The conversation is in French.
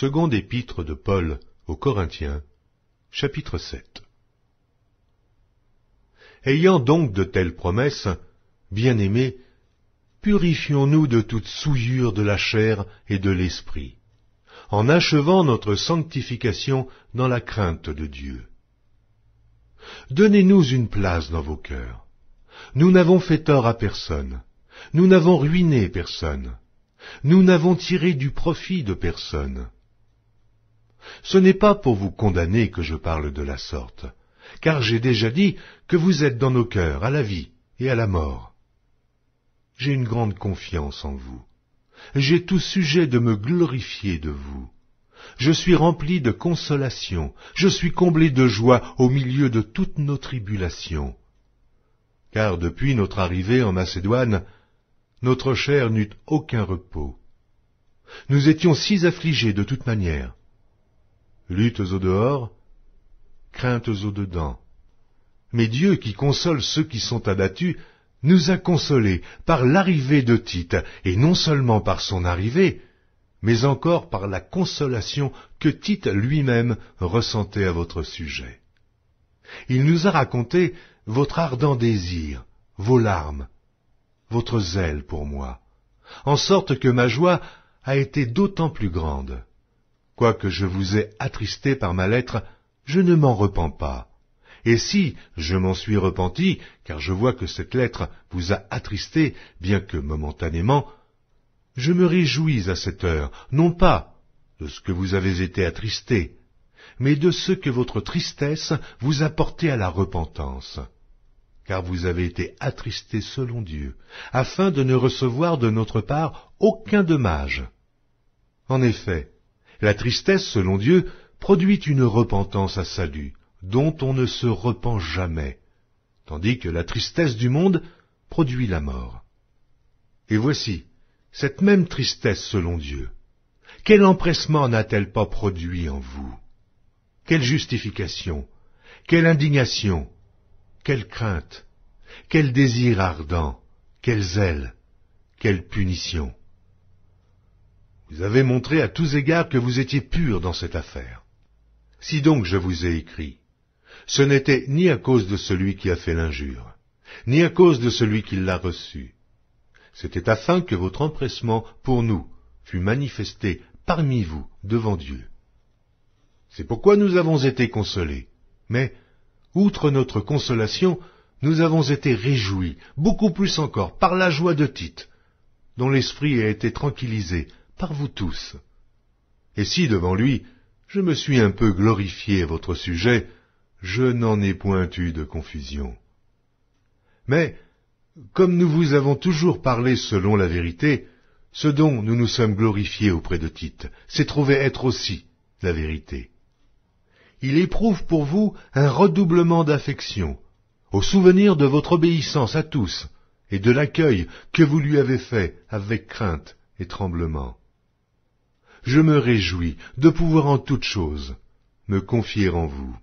Seconde épître de Paul aux Corinthiens, chapitre 7. Ayant donc de telles promesses, bien-aimés, purifions-nous de toute souillure de la chair et de l'esprit, en achevant notre sanctification dans la crainte de Dieu. Donnez-nous une place dans vos cœurs. Nous n'avons fait tort à personne. Nous n'avons ruiné personne. Nous n'avons tiré du profit de personne. Ce n'est pas pour vous condamner que je parle de la sorte, car j'ai déjà dit que vous êtes dans nos cœurs à la vie et à la mort. J'ai une grande confiance en vous. J'ai tout sujet de me glorifier de vous. Je suis rempli de consolation, je suis comblé de joie au milieu de toutes nos tribulations. Car depuis notre arrivée en Macédoine, notre chair n'eut aucun repos. Nous étions si affligés de toute manière. Luttes au dehors, craintes au dedans. Mais Dieu, qui console ceux qui sont abattus, nous a consolés par l'arrivée de Tite, et non seulement par son arrivée, mais encore par la consolation que Tite lui-même ressentait à votre sujet. Il nous a raconté votre ardent désir, vos larmes, votre zèle pour moi, en sorte que ma joie a été d'autant plus grande. Quoique je vous ai attristé par ma lettre, je ne m'en repens pas. Et si je m'en suis repenti, car je vois que cette lettre vous a attristé, bien que momentanément, je me réjouis à cette heure, non pas de ce que vous avez été attristé, mais de ce que votre tristesse vous a porté à la repentance. Car vous avez été attristé selon Dieu, afin de ne recevoir de notre part aucun dommage. En effet, la tristesse selon Dieu produit une repentance à salut, dont on ne se repent jamais, tandis que la tristesse du monde produit la mort. Et voici, cette même tristesse selon Dieu, quel empressement n'a-t-elle pas produit en vous? Quelle justification, quelle indignation, quelle crainte, quel désir ardent, quel zèle, quelle punition! Vous avez montré à tous égards que vous étiez purs dans cette affaire. Si donc je vous ai écrit, ce n'était ni à cause de celui qui a fait l'injure, ni à cause de celui qui l'a reçue. C'était afin que votre empressement pour nous fût manifesté parmi vous devant Dieu. C'est pourquoi nous avons été consolés, mais, outre notre consolation, nous avons été réjouis, beaucoup plus encore, par la joie de Tite, dont l'esprit a été tranquillisé par vous tous. Et si devant lui, je me suis un peu glorifié à votre sujet, je n'en ai point eu de confusion. Mais, comme nous vous avons toujours parlé selon la vérité, ce dont nous nous sommes glorifiés auprès de Tite s'est trouvé être aussi la vérité. Il éprouve pour vous un redoublement d'affection, au souvenir de votre obéissance à tous, et de l'accueil que vous lui avez fait avec crainte et tremblement. Je me réjouis de pouvoir en toutes choses me confier en vous.